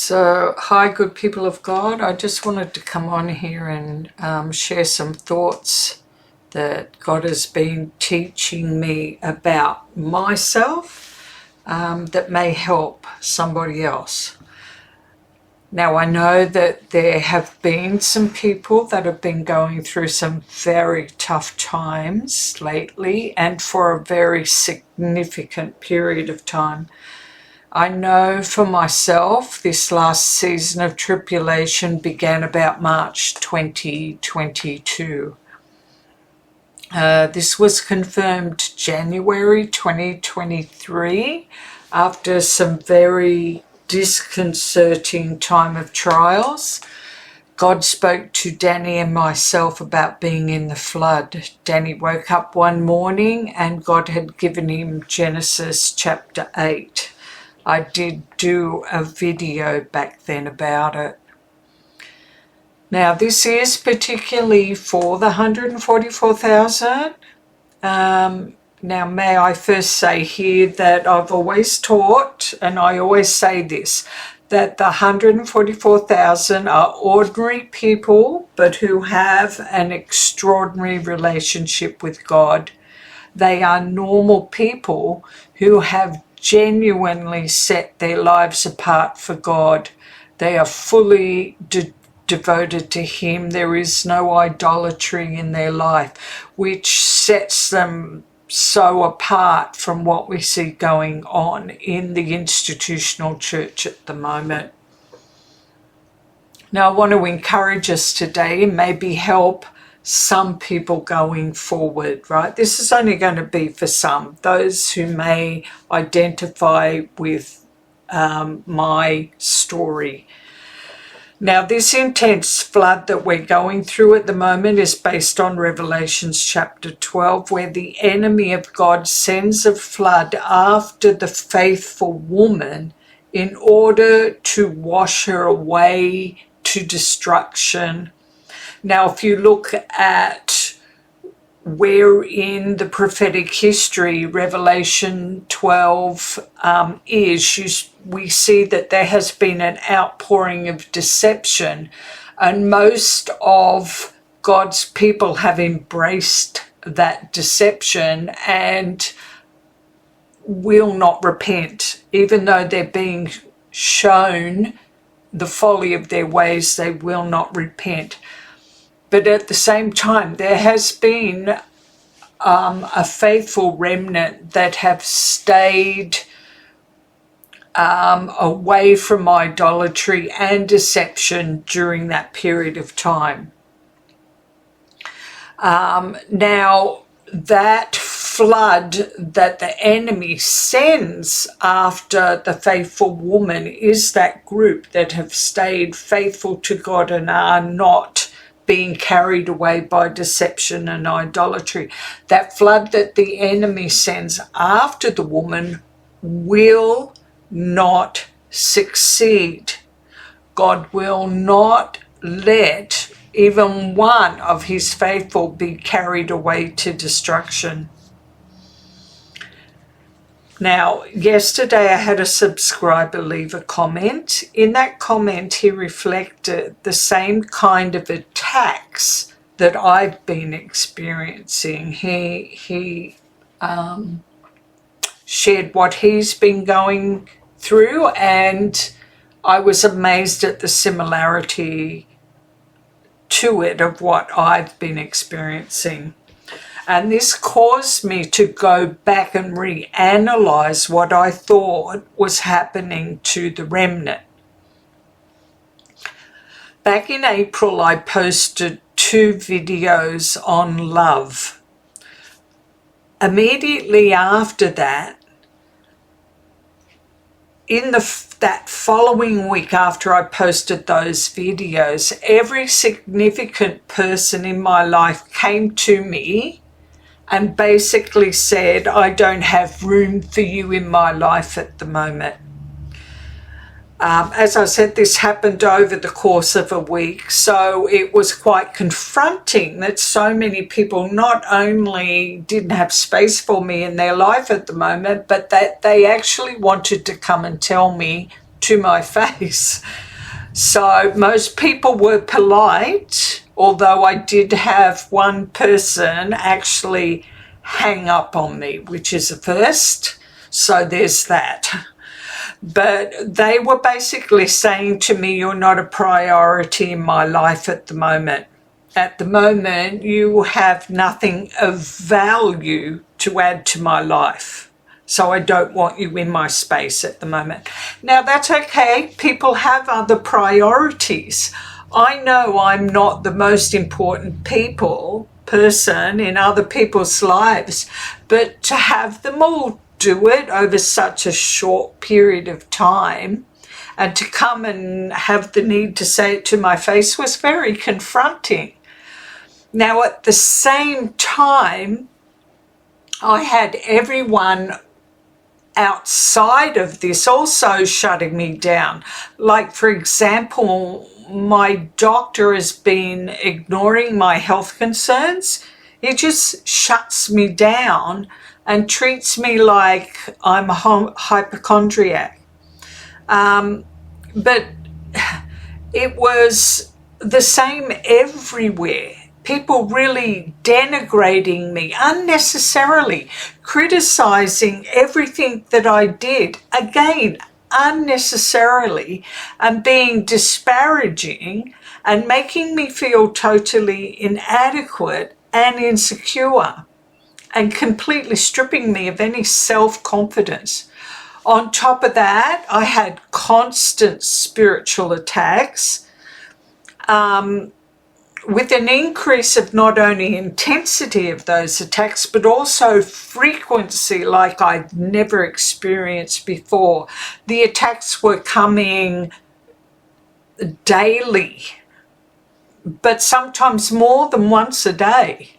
So, hi, good people of God. I just wanted to come on here and share some thoughts that God has been teaching me about myself that may help somebody else. Now, I know that there have been some people that have been going through some very tough times lately and for a very significant period of time. I know for myself, this last season of tribulation began about March 2022. This was confirmed January 2023 after some very disconcerting time of trials. God spoke to Danny and myself about being in the flood. Danny woke up one morning and God had given him Genesis chapter 8. I did do a video back then about it. Now, this is particularly for the 144,000. Now, may I first say here that I've always taught, and I always say this, that the 144,000 are ordinary people, but who have an extraordinary relationship with God. They are normal people who have genuinely set their lives apart for God. They are fully devoted to Him. There is no idolatry in their life, which sets them so apart from what we see going on in the institutional church at the moment. Now, I want to encourage us today and maybe help some people going forward, right? This is only going to be for some, those who may identify with my story. Now, this intense flood that we're going through at the moment is based on Revelation chapter 12, where the enemy of God sends a flood after the faithful woman in order to wash her away to destruction. Now, if you look at where in the prophetic history Revelation 12 we see that there has been an outpouring of deception, and most of God's people have embraced that deception and will not repent. Even though they're being shown the folly of their ways, they will not repent. But at the same time, there has been a faithful remnant that have stayed away from idolatry and deception during that period of time. Now, that flood that the enemy sends after the faithful woman is that group that have stayed faithful to God and are not being carried away by deception and idolatry. That flood that the enemy sends after the woman will not succeed. God will not let even one of His faithful be carried away to destruction. Now, yesterday I had a subscriber leave a comment. In that comment, he reflected the same kind of attacks that I've been experiencing. He shared what he's been going through, and I was amazed at the similarity to it of what I've been experiencing. And this caused me to go back and reanalyze what I thought was happening to the remnant. Back in April, I posted 2 videos on love. Immediately after that, in that following week after I posted those videos, every significant person in my life came to me and basically said, I don't have room for you in my life at the moment. As I said, this happened over the course of a week, so it was quite confronting that so many people not only didn't have space for me in their life at the moment, but that they actually wanted to come and tell me to my face. So most people were polite, although I did have one person actually hang up on me, which is a first. So there's that. But they were basically saying to me, you're not a priority in my life at the moment. At the moment, you have nothing of value to add to my life. So I don't want you in my space at the moment. Now, that's okay. People have other priorities. I know I'm not the most important person in other people's lives, but to have them all do it over such a short period of time and to come and have the need to say it to my face was very confronting. Now, at the same time, I had everyone outside of this also shutting me down. Like, for example, my doctor has been ignoring my health concerns. He just shuts me down and treats me like I'm a hypochondriac. But it was the same everywhere. People really denigrating me unnecessarily, criticizing everything that I did, again, unnecessarily, and being disparaging and making me feel totally inadequate and insecure and completely stripping me of any self-confidence. On top of that, I had constant spiritual attacks, with an increase of not only intensity of those attacks, but also frequency like I'd never experienced before. The attacks were coming daily, but sometimes more than once a day.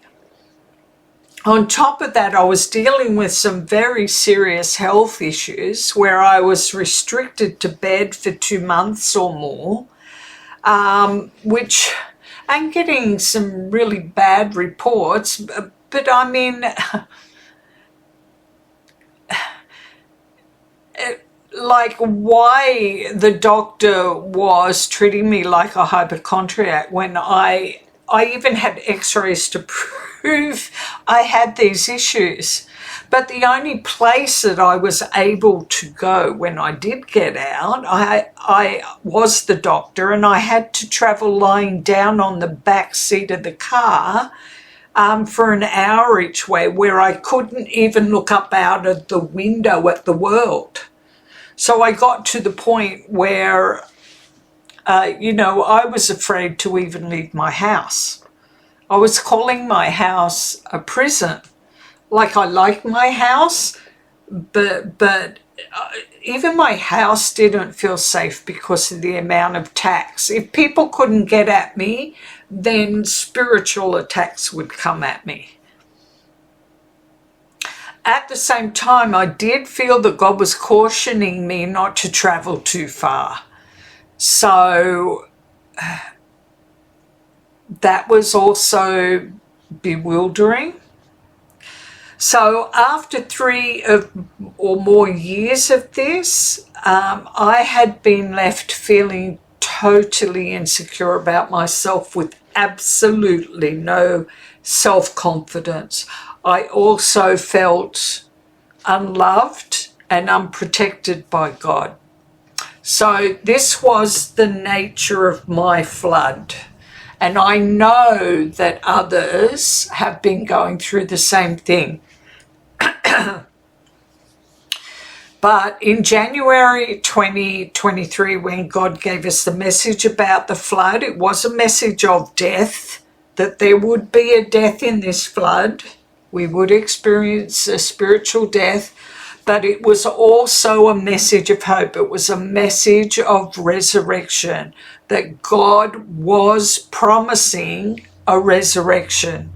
On top of that, I was dealing with some very serious health issues where I was restricted to bed for 2 months or more, and getting some really bad reports, but I mean, like why the doctor was treating me like a hypochondriac when I even had x-rays to prove I had these issues. But the only place that I was able to go when I did get out, I was the doctor, and I had to travel lying down on the back seat of the car for an hour each way, where I couldn't even look up out of the window at the world. So I got to the point where, I was afraid to even leave my house. I was calling my house a prison. Like, I liked my house, but even my house didn't feel safe because of the amount of attacks. If people couldn't get at me, then spiritual attacks would come at me. At the same time, I did feel that God was cautioning me not to travel too far. So that was also bewildering. So after 3 or more years of this, I had been left feeling totally insecure about myself with absolutely no self-confidence. I also felt unloved and unprotected by God. So this was the nature of my flood. And I know that others have been going through the same thing. But in January 2023, when God gave us the message about the flood, it was a message of death, that there would be a death in this flood. We would experience a spiritual death, but it was also a message of hope. It was a message of resurrection, that God was promising a resurrection.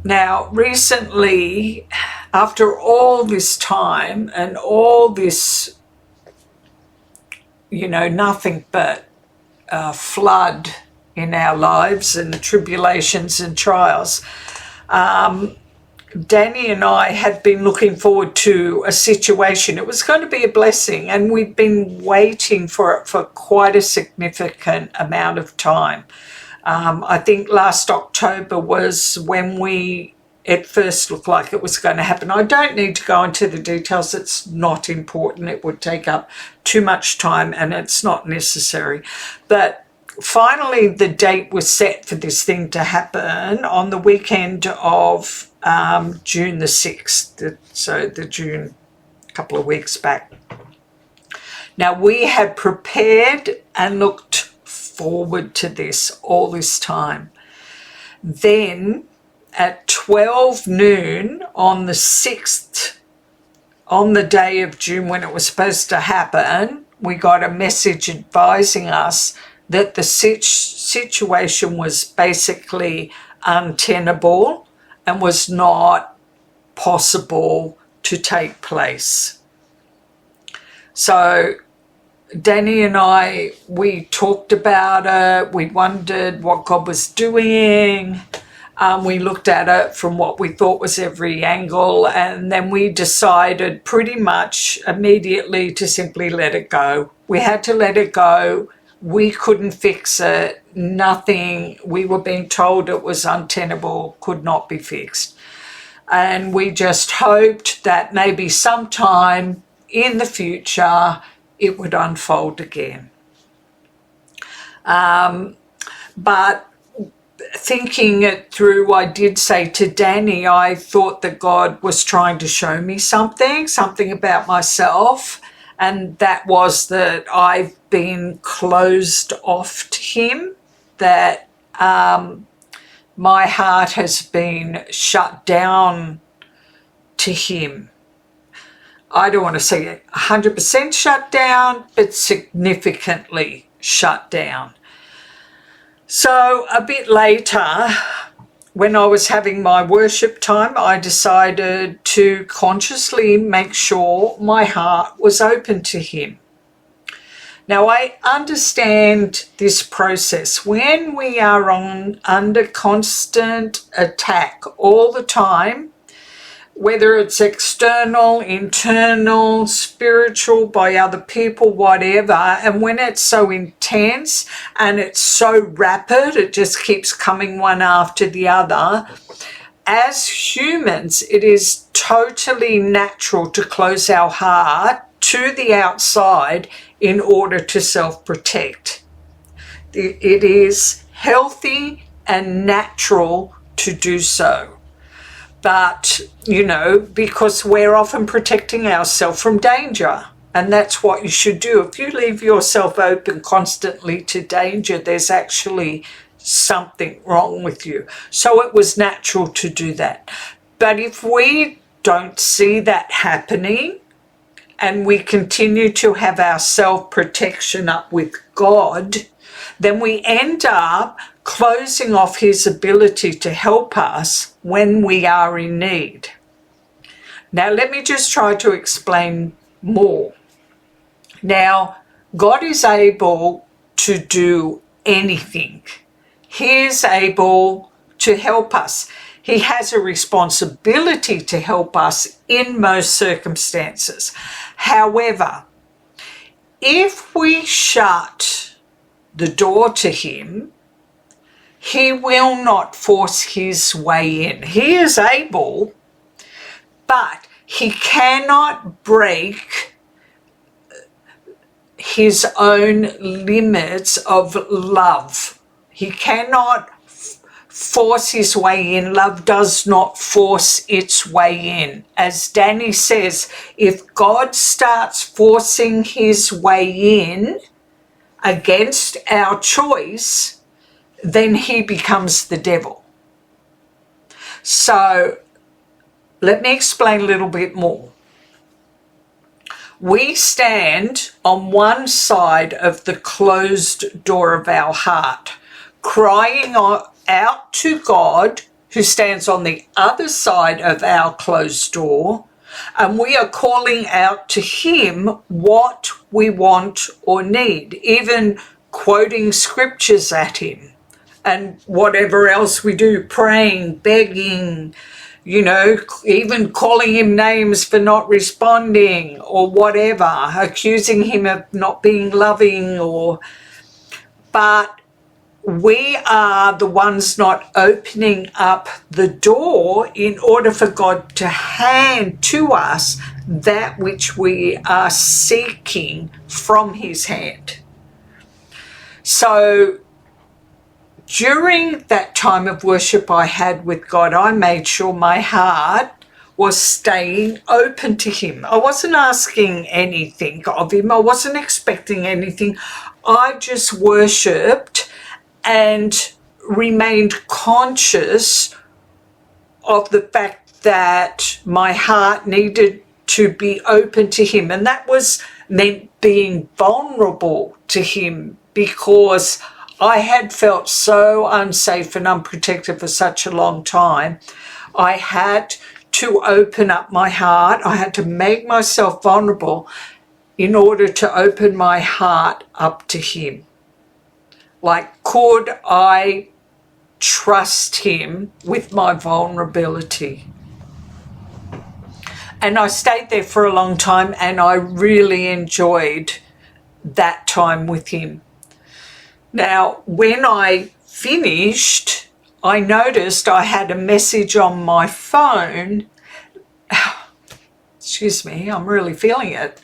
Now, recently, after all this time and all this, nothing but flood in our lives and tribulations and trials, Danny and I had been looking forward to a situation. It was going to be a blessing, and we'd been waiting for it for quite a significant amount of time. I think last October was when it first looked like it was going to happen. I don't need to go into the details. It's not important. It would take up too much time, and it's not necessary. But finally, the date was set for this thing to happen on the weekend of June the 6th, so the June, a couple of weeks back. Now, we had prepared and looked forward to this all this time. Then at 12 noon on the 6th, on the day of June when it was supposed to happen, we got a message advising us that the situation was basically untenable and was not possible to take place. So Danny and I, we talked about it. We wondered what God was doing. We looked at it from what we thought was every angle, and then we decided pretty much immediately to simply let it go. We had to let it go. We couldn't fix it. Nothing. We were being told it was untenable, could not be fixed. And we just hoped that maybe sometime in the future it would unfold again. But thinking it through, I did say to Danny, I thought that God was trying to show me something about myself, and that was that I've been closed off to Him, that my heart has been shut down to Him. I don't want to say 100% shut down, but significantly shut down. So a bit later, when I was having my worship time, I decided to consciously make sure my heart was open to Him. Now, I understand this process. When we are under constant attack all the time, whether it's external, internal, spiritual, by other people, whatever, and when it's so intense and it's so rapid, it just keeps coming one after the other, as humans, it is totally natural to close our heart to the outside in order to self-protect. It is healthy and natural to do so. But, because we're often protecting ourselves from danger. And that's what you should do. If you leave yourself open constantly to danger, there's actually something wrong with you. So it was natural to do that. But if we don't see that happening, and we continue to have our self-protection up with God, then we end up closing off His ability to help us when we are in need. Now, let me just try to explain more. Now, God is able to do anything. He is able to help us. He has a responsibility to help us in most circumstances. However, if we shut the door to Him, He will not force His way in. He is able, but He cannot break His own limits of love. He cannot force His way in. Love does not force its way in. As Danny says, if God starts forcing His way in against our choice, then he becomes the devil. So let me explain a little bit more. We stand on one side of the closed door of our heart, crying out to God, who stands on the other side of our closed door, and we are calling out to Him what we want or need, even quoting scriptures at Him. And whatever else we do, praying, begging, even calling him names for not responding or whatever, accusing him of not being loving but we are the ones not opening up the door in order for God to hand to us that which we are seeking from his hand. So during that time of worship I had with God, I made sure my heart was staying open to him. I wasn't asking anything of him. I wasn't expecting anything. I just worshipped and remained conscious of the fact that my heart needed to be open to him. And that meant being vulnerable to him, because I had felt so unsafe and unprotected for such a long time. I had to open up my heart. I had to make myself vulnerable in order to open my heart up to him. Like, could I trust him with my vulnerability? And I stayed there for a long time, and I really enjoyed that time with him. Now, when I finished, I noticed I had a message on my phone. Excuse me, I'm really feeling it.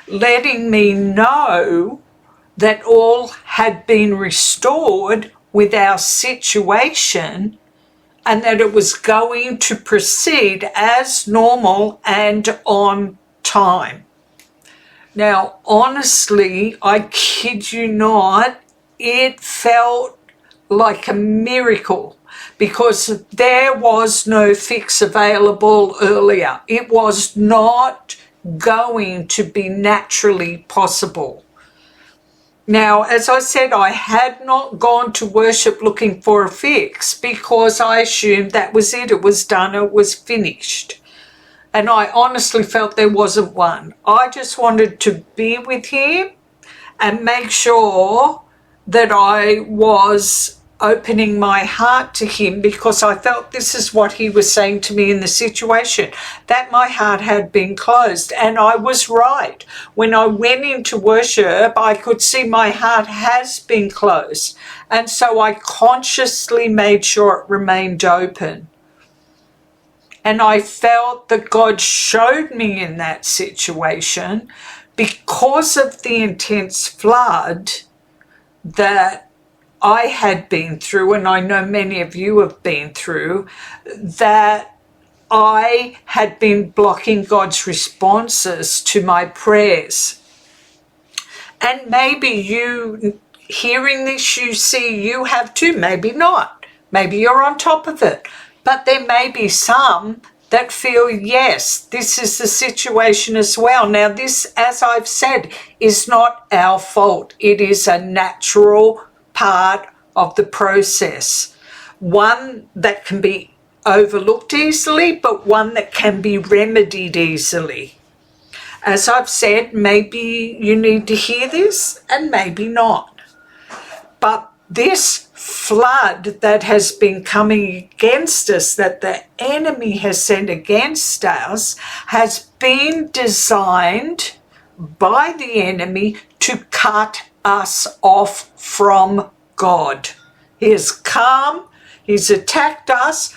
Letting me know that all had been restored with our situation and that it was going to proceed as normal and on time. Now, honestly, I kid you not, it felt like a miracle, because there was no fix available earlier. It was not going to be naturally possible. Now, as I said, I had not gone to worship looking for a fix, because I assumed that was it. It was done. It was finished. And I honestly felt there wasn't one. I just wanted to be with him and make sure that I was opening my heart to him, because I felt this is what he was saying to me in the situation, that my heart had been closed. And I was right. When I went into worship, I could see my heart has been closed. And so I consciously made sure it remained open. And I felt that God showed me in that situation, because of the intense flood that I had been through, and I know many of you have been through, that I had been blocking God's responses to my prayers. And maybe you, hearing this, you see you have too, maybe not. Maybe you're on top of it. But there may be some that feel, yes, this is the situation as well. Now, this, as I've said, is not our fault. It is a natural part of the process. One that can be overlooked easily, but one that can be remedied easily. As I've said, maybe you need to hear this and maybe not. But this flood that has been coming against us, that the enemy has sent against us, has been designed by the enemy to cut us off from God. He has come, he's attacked us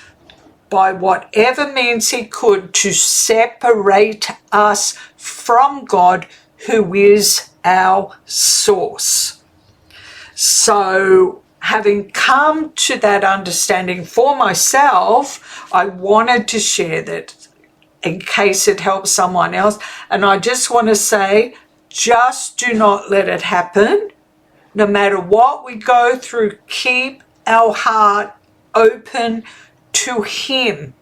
by whatever means he could to separate us from God, who is our source. So, having come to that understanding for myself, I wanted to share that in case it helps someone else. And I just want to say, just do not let it happen. No matter what we go through, keep our heart open to him.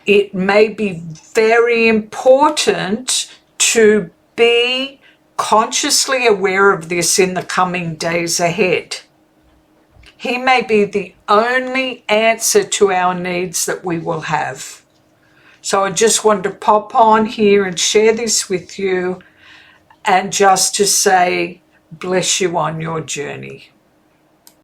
It may be very important to be consciously aware of this in the coming days ahead. He may be the only answer to our needs that we will have. So I just wanted to pop on here and share this with you, and just to say, bless you on your journey.